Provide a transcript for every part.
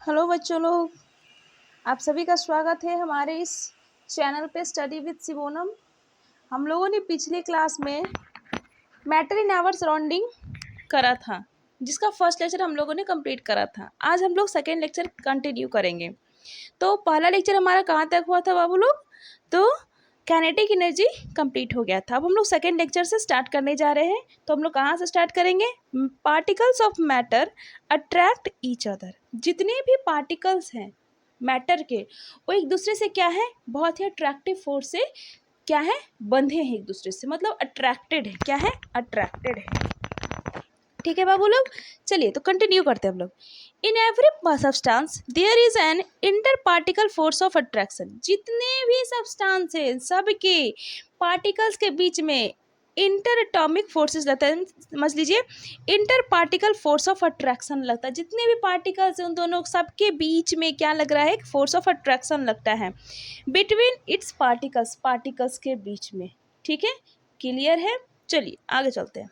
Hello बच्चों लोग, आप सभी का स्वागत है हमारे इस चैनल पे स्टडी विद सिमोनम। हम लोगों ने पिछले क्लास में मैटर इन आवर सराउंडिंग करा था, जिसका फर्स्ट लेक्चर हम लोगों ने कंप्लीट करा था। आज हम लोग सेकेंड लेक्चर कंटिन्यू करेंगे। तो पहला लेक्चर हमारा कहाँ तक हुआ था बाबू लोग? तो काइनेटिक एनर्जी कंप्लीट हो गया था। अब हम लोग सेकेंड लेक्चर से स्टार्ट करने जा रहे हैं। तो हम लोग कहाँ से स्टार्ट करेंगे? Particles of matter attract each other. जितने भी पार्टिकल्स हैं मैटर के, वो एक दूसरे से क्या है, बहुत ही अट्रैक्टिव फोर्स से क्या है, बंधे हैं एक दूसरे से, मतलब अट्रैक्टेड है। क्या है? अट्रैक्टेड है। ठीक है बाबू लोग, चलिए तो कंटिन्यू करते हैं हम लोग। In every substance there is an inter particle force of attraction. जितने भी सब्सटेंस है सबके पार्टिकल्स के बीच में इंटर एटॉमिक फोर्सेस लगता है। समझ लीजिए, inter particle force of attraction लगता है। जितने भी पार्टिकल्स हैं उन दोनों सबके बीच में क्या लग रहा है? फोर्स ऑफ अट्रैक्शन लगता है बिटवीन इट्स पार्टिकल्स, पार्टिकल्स के बीच में। ठीक है, क्लियर है? चलिए आगे चलते हैं।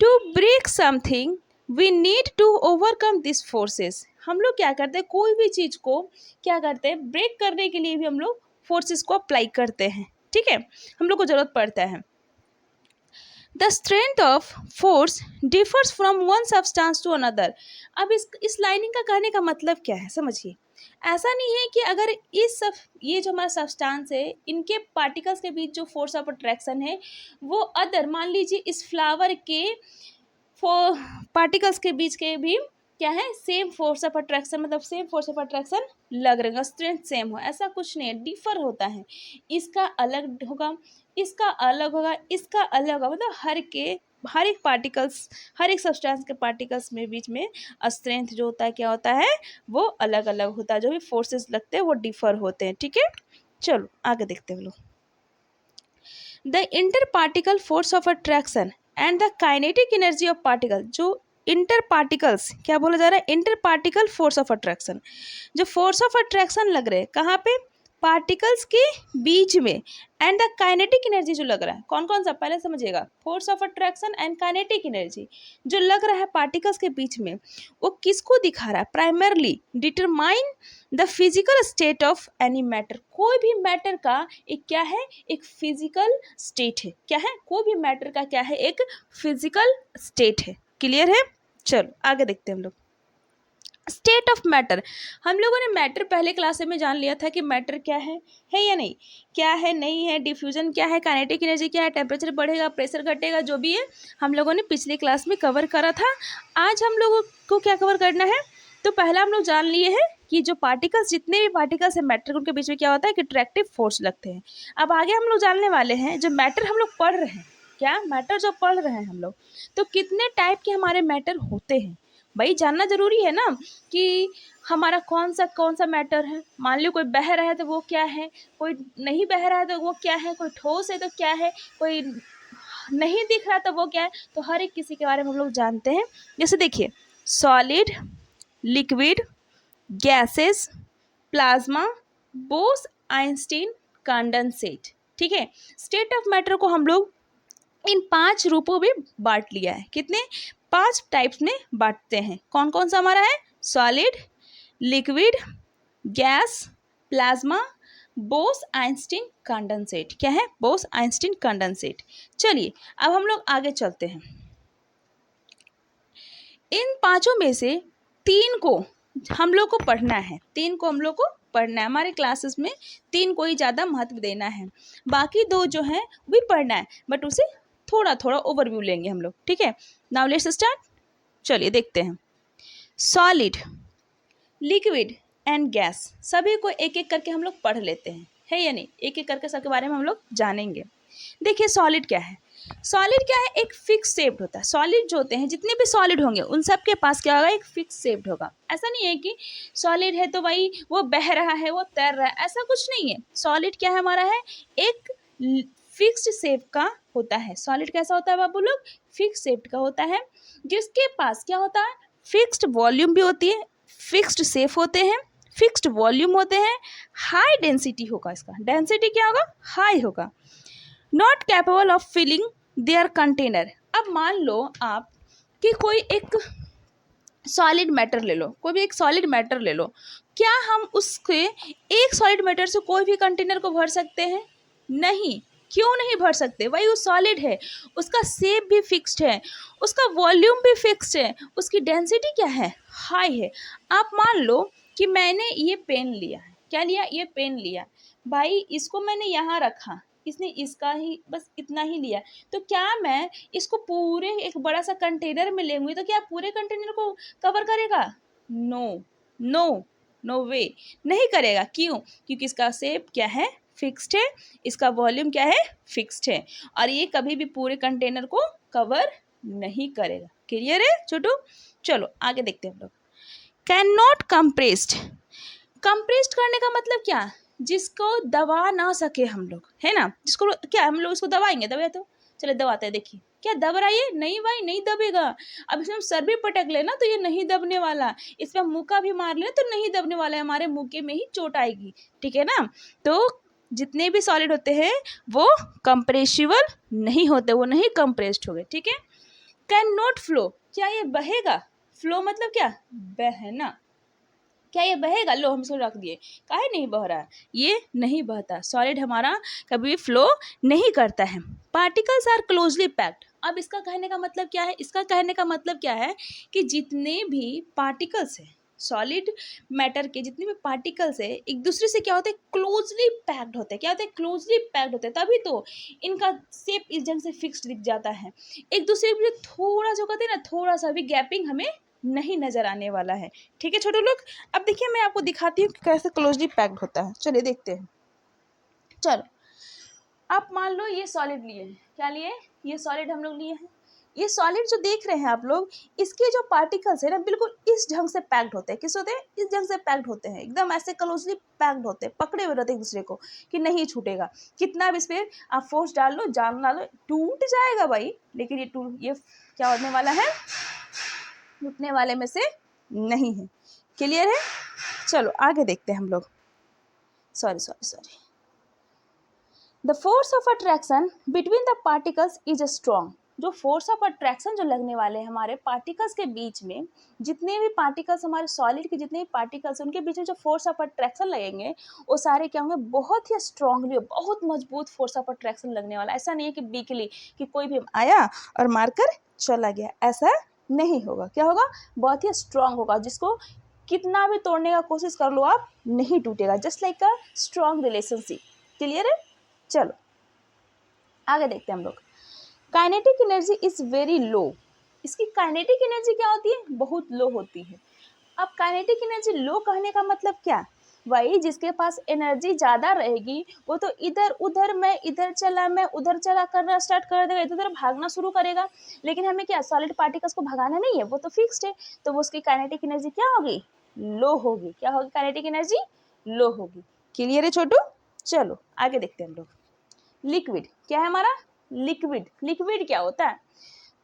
To break something we need to overcome this forces. हम लोग क्या करते हैं, कोई भी चीज़ को क्या करते हैं, ब्रेक करने के लिए भी हम लोग फोर्सेस को अप्लाई करते हैं। ठीक है, हम लोग को ज़रूरत पड़ता है। The strength of force differs from one substance to another. अब इस लाइनिंग का कहने का मतलब क्या है, समझिए। ऐसा नहीं है कि अगर ये जो हमारा सब्सटेंस है, इनके पार्टिकल्स के बीच जो फोर्स ऑफ अट्रैक्शन है वो अदर, मान लीजिए इस फ्लावर के पार्टिकल्स के बीच के भी क्या है, सेम फोर्स ऑफ अट्रैक्शन, मतलब सेम फोर्स ऑफ अट्रैक्शन लग रहा है, स्ट्रेंथ सेम हो, ऐसा कुछ नहीं है, डिफर होता है। इसका अलग होगा, इसका अलग होगा, इसका अलग होगा, मतलब हर एक पार्टिकल्स, हर एक सब्सटेंस के पार्टिकल्स में बीच में स्ट्रेंथ जो होता है क्या होता है, वो अलग अलग होता है। जो भी फोर्सेस लगते हैं वो डिफर होते हैं। ठीक है, चलो आगे देखते हैं लोग। The inter particle force of attraction and the kinetic energy of particle. जो इंटर पार्टिकल्स क्या बोला जा रहा है? Inter particle force of attraction. जो फोर्स ऑफ अट्रैक्शन लग रहे हैं कहाँ पे? पार्टिकल्स के बीच में। एंड द काइनेटिक एनर्जी जो लग रहा है, कौन कौन सा, पहले समझिएगा। Force of attraction and kinetic energy जो लग रहा है पार्टिकल्स के बीच में, वो किसको दिखा रहा है? Primarily determine the physical state of any matter. कोई भी मैटर का एक क्या है, एक फिजिकल स्टेट है। क्या है? कोई भी मैटर का क्या है, एक फिजिकल स्टेट है। क्लियर है? चलो आगे देखते हैं हम लोग। State of matter. हम लोगों ने मैटर पहले क्लास में जान लिया था कि मैटर क्या है या नहीं, क्या है नहीं है, डिफ्यूजन क्या है, काइनेटिक एनर्जी क्या है, टेम्परेचर बढ़ेगा, प्रेशर घटेगा, जो भी है हम लोगों ने पिछले क्लास में कवर करा था। आज हम लोगों को क्या कवर करना है? तो पहला हम लोग जान लिए हैं कि जो पार्टिकल्स, जितने भी पार्टिकल्स है मैटर, उनके बीच में क्या होता है कि अट्रैक्टिव फोर्स लगते हैं। अब आगे हम लोग जानने वाले हैं जो मैटर हम लोग पढ़ रहे हैं, क्या मैटर जो पढ़ रहे हैं हम लोग, तो कितने टाइप के हमारे मैटर होते हैं। भाई जानना जरूरी है ना कि हमारा कौन सा मैटर है। मान लो कोई बह रहा है तो वो क्या है, कोई नहीं बह रहा है तो वो क्या है, कोई ठोस है तो क्या है, कोई नहीं दिख रहा तो वो क्या है। तो हर एक किसी के बारे में हम लोग जानते हैं। जैसे देखिए, solid, liquid, gases, plasma, Bose Einstein, condensate. ठीक है, स्टेट ऑफ मैटर को हम लोग इन 5 रूपों में बांट लिया है। कितने? 5 टाइप्स में बांटते हैं। कौन कौन सा हमारा है? Solid, liquid, gas, plasma, Bose Einstein condensate. क्या है? Bose Einstein condensate. चलिए अब हम लोग आगे चलते हैं। इन 5 में से 3 को हम लोग को पढ़ना है, 3 को हम लोग को पढ़ना है। हमारे क्लासेस में 3 को ही ज़्यादा महत्व देना है, बाकी 2 जो हैं भी पढ़ना है, बट उसे थोड़ा थोड़ा ओवरव्यू लेंगे हम लोग। ठीक है, नाउ लेट्स स्टार्ट। चलिए देखते हैं। सॉलिड, लिक्विड एंड गैस, सभी को एक एक करके हम लोग पढ़ लेते हैं, है या नहीं? एक एक करके सबके बारे में हम लोग जानेंगे। देखिए सॉलिड क्या है। सॉलिड क्या है? एक फिक्स शेप्ड होता है। सॉलिड जो होते हैं, जितने भी सॉलिड होंगे उन सब के पास क्या होगा? एक फिक्स शेप्ड होगा। ऐसा नहीं है कि सॉलिड है तो भाई वो बह रहा है, वो तैर रहा है, ऐसा कुछ नहीं है। सॉलिड क्या है हमारा? है एक फिक्स्ड शेप का होता है। सॉलिड कैसा होता है बाबू लोग? फिक्स शेप का होता है, जिसके पास क्या होता है? फिक्स्ड वॉल्यूम भी होती है, फिक्स्ड शेप होते हैं, फिक्स्ड वॉल्यूम होते हैं, हाई डेंसिटी होगा। इसका डेंसिटी क्या होगा? हाई होगा। Not capable of filling their container. अब मान लो आप कि कोई एक सॉलिड मैटर ले लो, कोई भी एक सॉलिड मैटर ले लो, क्या हम उसके एक सॉलिड मैटर से कोई भी कंटेनर को भर सकते हैं? नहीं। क्यों नहीं भर सकते? वही वो सॉलिड है, उसका शेप भी फिक्स्ड है, उसका वॉल्यूम भी फिक्स्ड है, उसकी डेंसिटी क्या है? हाई है। आप मान लो कि मैंने ये पेन लिया है, क्या लिया? ये पेन लिया भाई, इसको मैंने यहाँ रखा, इसने इसका ही बस इतना ही लिया, तो क्या मैं इसको पूरे एक बड़ा सा कंटेनर में लेंगी तो क्या पूरे कंटेनर को कवर करेगा? नो, नो, नो वे, नहीं करेगा। क्यों? क्योंकि इसका शेप क्या है? फिक्स्ड है, इसका वॉल्यूम क्या है? फिक्स्ड है, और ये कभी भी पूरे कंटेनर को कवर नहीं करेगा। क्लियर है छोटू? चलो आगे देखते हैं हम लोग। कैन नॉट कंप्रेस्ड, कंप्रेस्ड करने का मतलब क्या? जिसको दबा ना सके हम लोग, है ना, जिसको क्या हम लोग इसको दबाएंगे? दबे तो चले दबाते हैं, देखिए क्या दब रहा है ये? नहीं भाई, नहीं दबेगा। अब इसमें हम सर भी पटक लेना तो ये नहीं दबने वाला, इसमें हम मुक्का भी मार लेना तो नहीं दबने वाला है, हमारे मुक्के में ही चोट आएगी, ठीक है ना। तो जितने भी सॉलिड होते हैं वो कंप्रेसिबल नहीं होते, वो नहीं कंप्रेस्ड हो गए, ठीक है। कैन नॉट फ्लो, क्या ये बहेगा? फ्लो मतलब क्या? बहना। क्या ये बहेगा? लो हम इसको रख दिए, काहे नहीं बह रहा है? ये नहीं बहता, सॉलिड हमारा कभी भी फ्लो नहीं करता है। पार्टिकल्स आर क्लोजली पैक्ड, अब इसका कहने का मतलब क्या है? इसका कहने का मतलब क्या है कि जितने भी पार्टिकल्स हैं, सॉलिड मैटर के जितने भी पार्टिकल्स है, एक दूसरे से क्या होते हैं? क्लोजली पैक्ड होते हैं। क्या होते हैं? क्लोजली पैक्ड होते हैं, तभी तो इनका शेप इस ढंग से फिक्स्ड दिख जाता है। एक दूसरे के बीच थोड़ा जो कहते हैं ना, थोड़ा सा भी गैपिंग हमें नहीं नजर आने वाला है, ठीक है छोटे लोग। अब देखिए मैं आपको दिखाती हूँ कि कैसे क्लोजली पैक्ड होता है, चलिए देखते हैं। चलो, आप मान लो ये सॉलिड लिए हैं, क्या लिए? ये सॉलिड हम लोग लिए हैं। ये सॉलिड जो देख रहे हैं आप लोग, इसके जो पार्टिकल्स है ना, बिल्कुल इस ढंग से पैक्ड होते हैं। किस होते हैं? इस ढंग से पैक्ड होते हैं, एकदम ऐसे क्लोजली पैक्ड होते हैं, पकड़े हुए रहते हैं एक दूसरे को कि नहीं छूटेगा। कितना भी इस पर आप फोर्स डाल लो, जान डालो, टूट जाएगा भाई, लेकिन ये क्या होने वाला है? टूटने वाले में से नहीं है। क्लियर है? चलो आगे देखते हैं हम लोग। Sorry the force of attraction between the particles is strong, जो फोर्स ऑफ अट्रैक्शन जो लगने वाले हैं हमारे पार्टिकल्स के बीच में, जितने भी पार्टिकल्स हमारे सॉलिड के जितने भी पार्टिकल्स उनके बीच में जो फोर्स ऑफ अट्रैक्शन लगेंगे वो सारे क्या होंगे? बहुत ही स्ट्रांगली, बहुत मजबूत फोर्स ऑफ अट्रैक्शन लगने वाला। ऐसा नहीं है कि वीकली, कि कोई भी आया और मारकर चला गया, ऐसा नहीं होगा। क्या होगा? बहुत ही स्ट्रांग होगा, जिसको कितना भी तोड़ने का कोशिश कर लो आप, नहीं टूटेगा, just like a strong relationship. Clear है? चलो आगे देखते हैं हम लोग। Kinetic energy is very low, इसकी काइनेटिक एनर्जी क्या होती है? बहुत लो होती है। अब काइनेटिक एनर्जी लो कहने का मतलब क्या? वही जिसके पास एनर्जी ज़्यादा रहेगी वो तो इधर उधर, मैं इधर चला मैं उधर चला करना स्टार्ट कर देगा, इधर उधर भागना शुरू करेगा। लेकिन हमें क्या, सॉलिड पार्टिकल्स को भगाना नहीं है, वो तो फिक्स्ड है, तो वो उसकी काइनेटिक एनर्जी क्या होगी? लो होगी। क्या होगी? काइनेटिक एनर्जी लो होगी। क्लियर है छोटू? चलो आगे देखते हैं हम लोग। लिक्विड क्या है हमारा? लिक्विड। लिक्विड क्या होता है?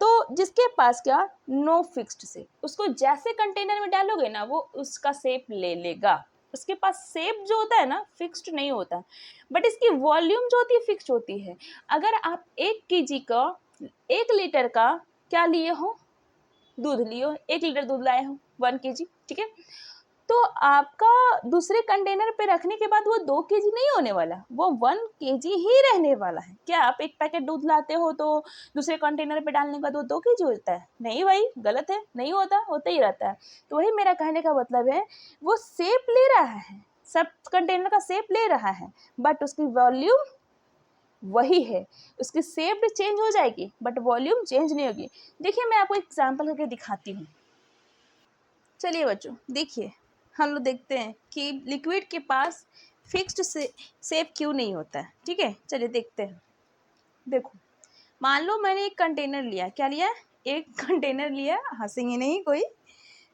तो जिसके पास क्या, नो फिक्स्ड शेप, उसको जैसे कंटेनर में डालोगे ना वो उसका शेप ले लेगा। उसके पास शेप जो होता है ना, फिक्स्ड नहीं होता, बट इसकी वॉल्यूम जो होती है फिक्स्ड होती है। अगर आप 1 kg का 1 लीटर का क्या लिए हो? दूध लिए हो, 1 लीटर दूध लाए हो, 1 kg, ठीक है। तो आपका दूसरे कंटेनर पे रखने के बाद वो 2 kg नहीं होने वाला, वो 1 kg ही रहने वाला है। क्या आप एक पैकेट दूध लाते हो तो दूसरे कंटेनर पे डालने के बाद वो 2 kg होता है? नहीं भाई, गलत है, नहीं होता, होता ही रहता है। तो वही मेरा कहने का मतलब है, वो शेप ले रहा है, सब कंटेनर का शेप ले रहा है, बट उसकी वॉल्यूम वही है। उसकी शेप चेंज हो जाएगी बट वॉल्यूम चेंज नहीं होगी। देखिए मैं आपको एग्जाम्पल करके दिखाती हूँ। चलिए बच्चों देखिए, हम लोग देखते हैं कि लिक्विड के पास फिक्स्ड शेप क्यों नहीं होता है, ठीक है। चलिए देखते हैं। देखो, मान लो मैंने एक कंटेनर लिया, क्या लिया? एक कंटेनर लिया, हंसेंगे नहीं कोई,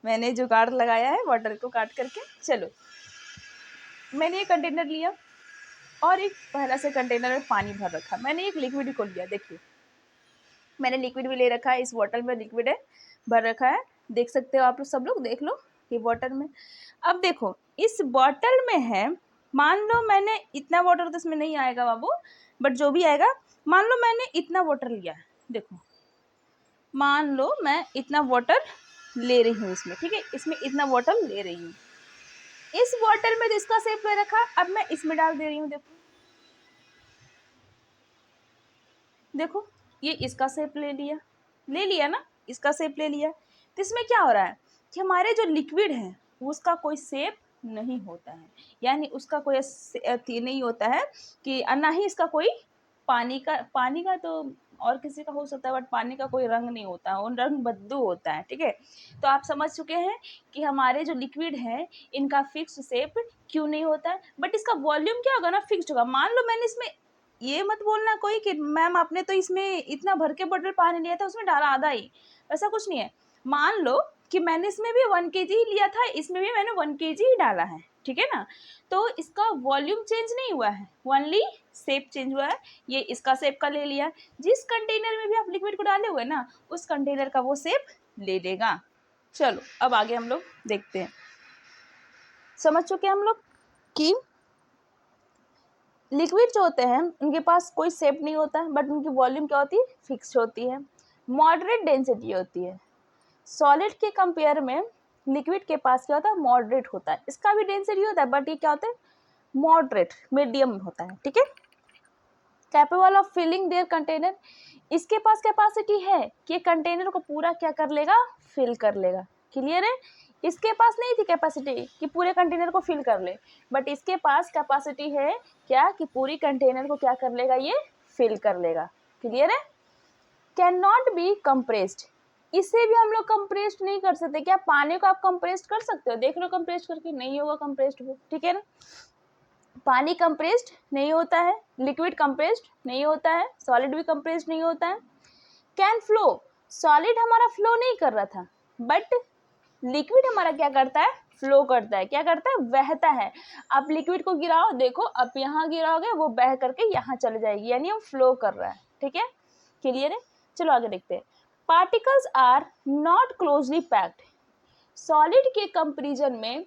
मैंने जुगाड़ लगाया है वाटर को काट करके। चलो, मैंने एक कंटेनर लिया और एक पहला से कंटेनर में पानी भर रखा। मैंने एक लिक्विड को लिया, देखिए मैंने लिक्विड भी ले रखा है, इस बॉटल में लिक्विड है, भर रखा है, देख सकते हो आप लोग, सब लोग देख लो ये बॉटल में। अब देखो इस बॉटल में है, मान लो मैंने इतना वाटर तो इसमें नहीं आएगा बाबू, बट जो भी आएगा, मान लो मैंने इतना वाटर लिया है, देखो मान लो मैं इतना वाटर ले रही हूँ इसमें, ठीक है, इसमें इतना वाटर ले रही हूँ। इस वाटर में जिसका शेप ले रखा, अब मैं इसमें डाल दे रही हूँ। देखो देखो, ये इसका शेप ले लिया ना, इसका शेप ले लिया। तो इसमें क्या हो रहा है कि हमारे जो लिक्विड है उसका कोई शेप नहीं होता है, यानी उसका कोई नहीं होता है कि ना ही इसका कोई पानी का तो और किसी का हो सकता है, बट पानी का कोई रंग नहीं होता है, वो रंग बदलू होता है, ठीक है। तो आप समझ चुके हैं कि हमारे जो लिक्विड है इनका फिक्स शेप क्यों नहीं होता है, बट इसका वॉल्यूम क्या होगा ना, फिक्स्ड होगा। मान लो मैंने इसमें, ये मत बोलना कोई कि मैम आपने तो इसमें इतना भर के बॉटल पानी लिया था, उसमें डाला आधा ही, ऐसा कुछ नहीं है। मान लो कि मैंने इसमें भी 1 kg ही लिया था, इसमें भी मैंने 1 kg ही डाला है, ठीक है ना। तो इसका वॉल्यूम चेंज नहीं हुआ है, ओनली शेप चेंज हुआ है। ये इसका शेप का ले लिया, जिस कंटेनर में भी आप लिक्विड को डाले हुए ना, उस कंटेनर का वो शेप ले लेगा। चलो अब आगे हम लोग देखते हैं। समझ चुके हम लोग कि लिक्विड जो होते हैं उनके पास कोई शेप नहीं होता है, बट उनकी वॉल्यूम क्या होती है, फिक्स होती है, मॉडरेट डेंसिटी होती है। सॉलिड के कंपेयर में लिक्विड के पास क्या होता है, मॉडरेट होता है। इसका भी डेंसिटी होता है, बट ये क्या होता है, मॉडरेट, मीडियम होता है, ठीक है। Capable of filling their container, इसके पास कैपेसिटी है कि कंटेनर को पूरा क्या कर लेगा, फिल कर लेगा। क्लियर है। इसके पास नहीं थी कैपेसिटी कि पूरे कंटेनर को फिल कर ले, बट इसके पास कैपेसिटी है क्या, कि पूरी कंटेनर को क्या कर लेगा, ये फिल कर लेगा। क्लियर है। कैन नॉट बी कंप्रेस्ड, इसे भी हम लोग कंप्रेस्ड नहीं कर सकते। क्या पानी को आप कंप्रेस्ड कर सकते हो, देख लो कंप्रेस्ड करके, नहीं होगा कंप्रेस्ड वो, ठीक है ना। पानी कंप्रेस्ड नहीं होता है, लिक्विड कंप्रेस्ड नहीं होता है, सॉलिड भी कंप्रेस्ड नहीं होता है। कैन फ्लो, सॉलिड हमारा फ्लो नहीं कर रहा था, बट लिक्विड हमारा क्या करता है, फ्लो करता है। क्या करता है, बहता है। आप लिक्विड को गिराओ, देखो आप यहाँ गिराओगे, वो बह करके यहाँ चले जाएगी, यानी हम फ्लो कर रहा है, ठीक है। क्लियर है। चलो आगे देखते हैं। Particles are not closely packed, solid के कंपेरिजन में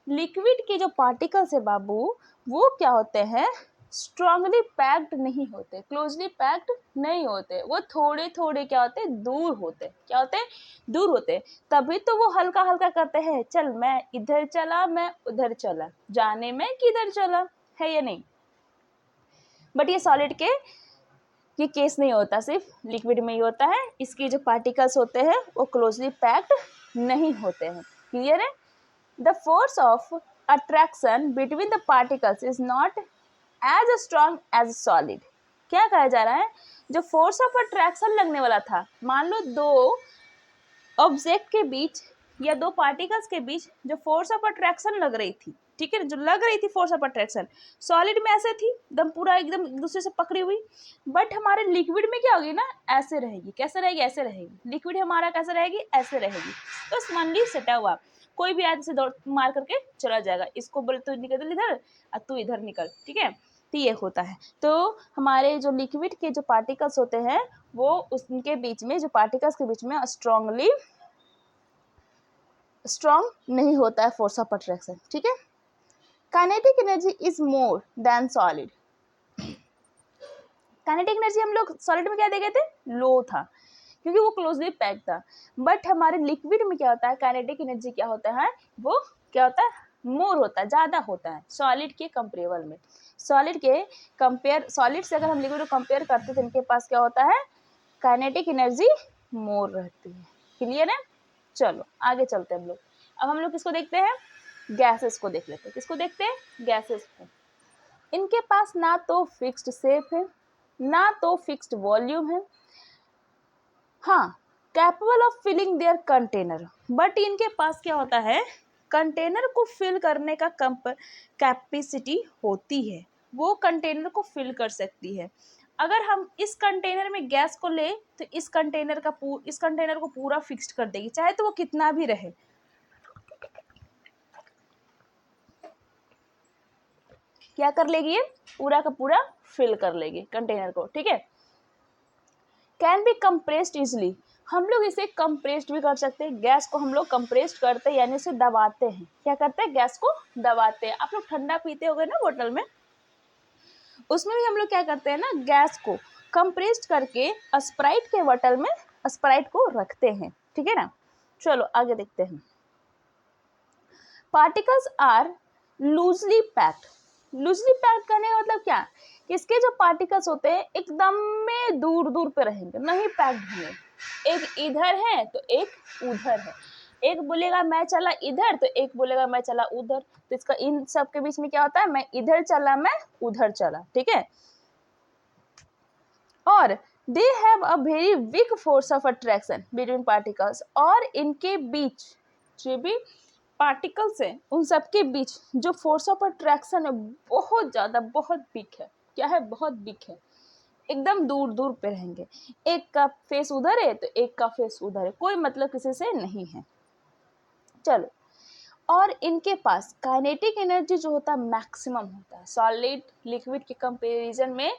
लिक्विड के जो पार्टिकल्स है बाबू, वो क्या होते हैं, स्ट्रांगली पैक्ड नहीं होते, क्लोजली पैक्ड नहीं होते, वो थोड़े थोड़े क्या होते हैं, दूर होते। क्या होते हैं, दूर होते। तभी तो वो हल्का हल्का करते हैं, चल मैं इधर चला, मैं उधर चला, जाने में किधर चला, है या नहीं। बट ये सॉलिड के ये केस नहीं होता, सिर्फ लिक्विड में ही होता है। इसके जो पार्टिकल्स होते हैं वो क्लोजली पैक्ड नहीं होते हैं। क्लियर है। The force of attraction between the particles is not as strong as solid. क्या कहा जा रहा है, जो फोर्स ऑफ अट्रैक्शन लगने वाला था, मान लो दो ऑब्जेक्ट के बीच या दो पार्टिकल्स के बीच जो फोर्स ऑफ अट्रैक्शन लग रही थी, ठीक है, जो लग रही थी फोर्स ऑफ अट्रैक्शन, सॉलिड में ऐसे थी एकदम पूरा एकदम एक दूसरे से पकड़ी हुई, बट हमारे लिक्विड में क्या होगी ना, ऐसे रहेगी। कैसे रहेगी, ऐसे रहेगी। लिक्विड हमारा कैसे रहेगी, ऐसे रहेगी, तो स्मूथली सटा हुआ। कोई भी ऐसे दौड़ मार करके चला जाएगा, इसको बोले तू निकल इधर और तू इधर निकल, ठीक है। तो ये होता है। तो हमारे जो लिक्विड के जो पार्टिकल्स होते हैं वो उनके बीच में, जो पार्टिकल्स के बीच में स्ट्रॉन्ग नहीं होता है फोर्स ऑफ अट्रैक्शन, ठीक है। Kinetic energy is more than solid, kinetic energy हम लोग सॉलिड में क्या देखे थे, लो था, क्योंकि वो क्लोजली पैक था। बट हमारे लिक्विड में क्या होता है, काइनेटिक एनर्जी क्या होता है, वो क्या होता है, मोर होता है, ज़्यादा होता है सॉलिड के कंपेरेबल में। सॉलिड से अगर हम लिक्विड को कंपेयर करते हैं तो इनके पास क्या होता है, काइनेटिक एनर्जी मोर रहती है। क्लियर है। चलो आगे चलते हैं हम लोग। अब हम लोग किसको देखते हैं, गैसेस को देख लेते हैं। किसको देखते हैं, गैसेस को। इनके पास ना तो फिक्स्ड शेप है, ना तो फिक्स्ड वॉल्यूम है, हाँ capable of filling their container, but इनके पास क्या होता है, कंटेनर को फिल करने का कैपेसिटी होती है, वो कंटेनर को फिल कर सकती है। अगर हम इस कंटेनर में गैस को ले तो इस कंटेनर को पूरा फिक्स्ड कर देगी, चाहे तो वो कितना भी रहे। क्या कर लेगी, ये पूरा का पूरा फिल कर लेगी कंटेनर को, ठीक है। कैन बी कंप्रेस्ड इजली, हम लोग इसे कंप्रेस्ड भी कर सकते हैं। गैस को हम लोग कंप्रेस्ड करते हैं, यानी इसे दबाते हैं। क्या करते हैं, गैस को दबाते हैं। आप लोग ठंडा पीते होगे ना बोतल में, उसमें भी हम लोग क्या करते हैं ना, गैस को कंप्रेस्ड करके स्प्राइट के बोतल में स्प्राइट को रखते हैं, ठीक है ना। चलो आगे देखते हैं। Particles are loosely packed. Loosely packed करने का मतलब क्या, कि इसके जो पार्टिकल्स होते हैं एकदम में दूर दूर पे रहेंगे, नहीं पैक्ड होंगे। एक इधर है तो एक उधर है, एक बोलेगा मैं चला इधर तो एक बोलेगा मैं चला उधर, तो इसका इन सब के बीच में क्या होता है, मैं इधर चला मैं उधर चला, ठीक है। और they have a very weak force of attraction between particles, और इनके बीच जो भी पार्टिकल्स हैं उन सबके बीच जो फोर्स ऑफ अट्रैक्शन है बहुत ज़्यादा, बहुत वीक है। क्या है, बहुत वीक है, एकदम दूर दूर पे रहेंगे। एक का फेस उधर है तो एक का फेस उधर है, कोई मतलब किसी से नहीं है। चलो, और इनके पास काइनेटिक एनर्जी जो होता है मैक्सिमम होता है। सॉलिड लिक्विड के कंपैरिजन में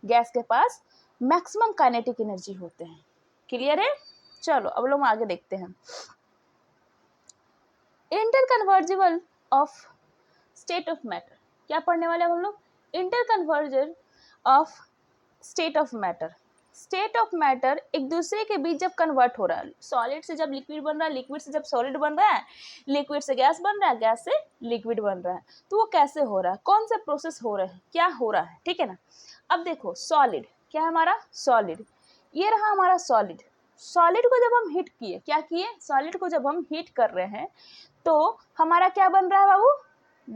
गैस के पास मैक्सिमम काइनेटिक एनर्जी होते हैं। क्लियर है। चलो अब लोग आगे देखते हैं। इंटरकन्वर्जिबल ऑफ स्टेट ऑफ मैटर, क्या पढ़ने वाले हम लोग, interconversion of state of matter. State of matter एक दूसरे के बीच जब कन्वर्ट हो रहा है, सॉलिड से जब लिक्विड बन रहा है, लिक्विड से जब सॉलिड बन रहा है, लिक्विड से गैस बन रहा है, गैस से लिक्विड बन रहा है, तो वो कैसे हो रहा है, कौन से प्रोसेस हो रहे हैं, क्या हो रहा है, ठीक है ना। अब देखो सॉलिड क्या है हमारा, सॉलिड, ये रहा हमारा सॉलिड। सॉलिड को जब हम हीट किए, क्या किए, सॉलिड को जब हम हीट कर रहे हैं तो हमारा क्या बन रहा है बाबू,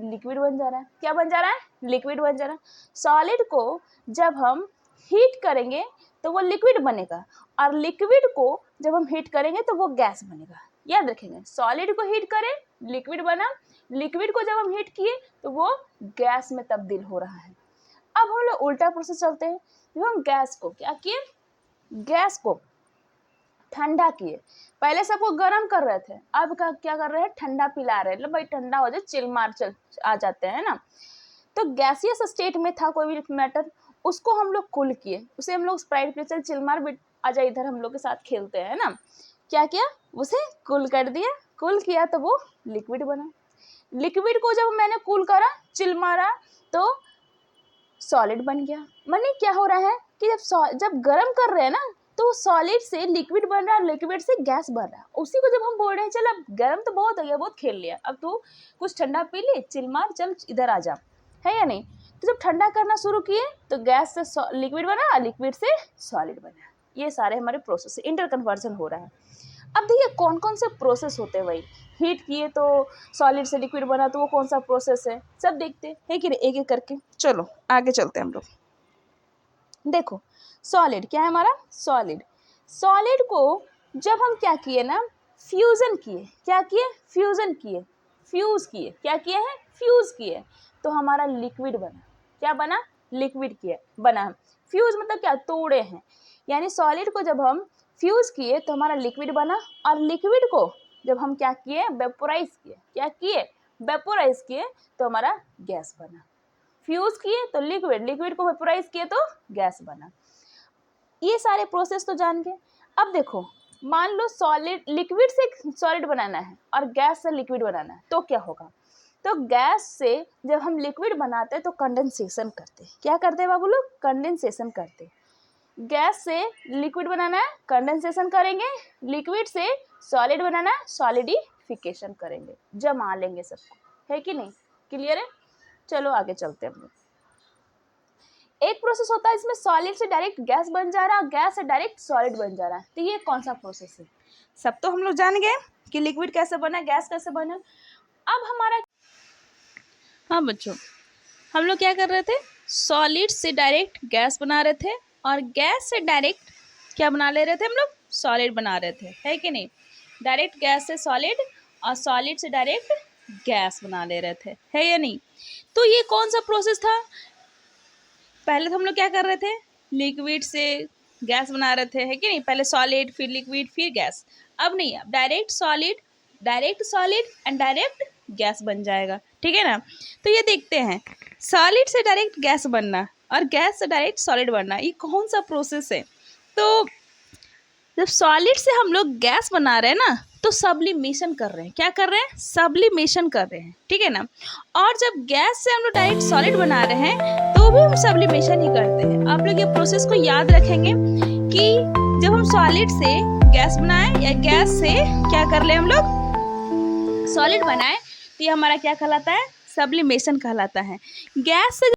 लिक्विड बन जा रहा है। क्या बन जा रहा है, लिक्विड बन जा रहा है। सॉलिड को जब हम हीट करेंगे तो वो लिक्विड बनेगा, और लिक्विड को जब हम हीट करेंगे तो वो गैस बनेगा। याद रखेंगे, सॉलिड को हीट करें लिक्विड बना, लिक्विड को जब हम हीट किए तो वो गैस में तब्दील हो रहा है। अब हम लोग उल्टा प्रोसेस चलते हैं। जब हम गैस को क्या किए, गैस को ठंडा किए, पहले सबको गर्म कर रहे थे, अब क्या कर रहे हैं, ठंडा पिला रहे हैं। लो भाई ठंडा हो जाए, चिल मार चल आ जाते हैं ना। तो गैसियस स्टेट में था कोई भी मैटर, उसको हम लोग कूल किए, उसे हम लोग स्प्राइट पे चल चिल मार आजा इधर हम लोग के साथ खेलते हैं ना। क्या किया, उसे कूल कर दिया, कूल किया तो वो लिक्विड बना। लिक्विड को जब मैंने कूल करा, चिल मारा, तो सॉलिड बन गया। माने क्या हो रहा है कि जब गर्म कर रहे हैं ना तो सॉलिड से लिक्विड बन रहा है, लिक्विड से गैस बन रहा है। उसी को जब हम बोल रहे हैं चल अब गर्म तो बहुत हो गया, बहुत खेल लिया, अब तू कुछ ठंडा पी ले, चिल मार, चल इधर आ जा, है या नहीं। तो जब ठंडा करना शुरू किए तो गैस से लिक्विड बना, लिक्विड से सॉलिड बना। ये सारे हमारे प्रोसेस इंटर कन्वर्जन हो रहा है। अब देखिए कौन कौन से प्रोसेस होते हैं भाई, हीट किए तो सॉलिड से लिक्विड बना, तो वो कौन सा प्रोसेस है, सब देखते हैं कि एक एक करके। चलो आगे चलते हैं हम लोग। देखो सॉलिड क्या है हमारा, सॉलिड। सॉलिड को जब हम क्या किए ना, फ्यूज़न किए, क्या किए, फ्यूज़न किए, फ्यूज़ किए, क्या किए हैं, फ्यूज़ किए, तो हमारा लिक्विड बना। क्या बना, लिक्विड किए बना। फ्यूज़ मतलब क्या, तोड़े हैं, यानी सॉलिड को जब हम फ्यूज़ किए तो हमारा लिक्विड बना, और लिक्विड को जब हम क्या किए, वेपोराइज किए, क्या किए, वेपोराइज किए, तो हमारा गैस बना। फ्यूज़ किए तो लिक्विड, लिक्विड को वेपोराइज किए तो गैस बना। ये सारे प्रोसेस तो जान गए। अब देखो मान लो सॉलिड, लिक्विड से सॉलिड बनाना है और गैस से लिक्विड बनाना है, तो क्या होगा, तो गैस से जब हम लिक्विड बनाते हैं तो कंडेंसेशन करते हैं। क्या करते हैं बाबू लोग, कंडेंसेशन करते हैं। गैस से लिक्विड बनाना है, कंडेंसेशन करेंगे, लिक्विड से सॉलिड बनाना है, सॉलिडिफिकेशन करेंगे, जमा लेंगे सबको, है कि नहीं, क्लियर है। चलो आगे चलते हैं हम लोग। एक प्रोसेस होता है इसमें सॉलिड से डायरेक्ट गैस बन जा रहा है, गैस से डायरेक्ट सॉलिड बन जा रहा है, तो ये कौन सा प्रोसेस है, सब तो हम लोग जान गए कि लिक्विड कैसे बना, गैस कैसे बना। अब हमारा, हाँ बच्चों, हम लोग क्या कर रहे थे, सॉलिड से डायरेक्ट गैस बना रहे थे, और गैस से डायरेक्ट क्या बना ले रहे थे हम लोग, सॉलिड बना रहे थे, है कि नहीं। डायरेक्ट गैस से सॉलिड और सॉलिड से डायरेक्ट गैस बना ले रहे थे, है या नहीं। तो ये कौन सा प्रोसेस था, पहले तो हम लोग क्या कर रहे थे, लिक्विड से गैस बना रहे थे, है कि नहीं, पहले सॉलिड फिर लिक्विड फिर गैस। अब नहीं, अब direct solid and direct gas बन जाएगा, ठीक है ना। तो ये देखते हैं, सॉलिड से डायरेक्ट गैस बनना और गैस से डायरेक्ट सॉलिड बनना, ये कौन सा प्रोसेस है। तो जब सॉलिड से हम लोग गैस बना रहे हैं ना, तो सब्लिमेशन कर रहे हैं, क्या कर रहे हैं, सब्लिमेशन कर रहे हैं, ठीक है ना। और जब गैस से हम लोग डायरेक्ट सॉलिड बना रहे हैं तो भी हम सब्लिमेशन ही करते हैं। आप लोग ये प्रोसेस को याद रखेंगे कि जब हम सॉलिड से गैस बनाए या गैस से क्या कर ले हम लोग सॉलिड बनाए, तो ये हमारा क्या कहलाता है, सब्लिमेशन कहलाता है। गैस से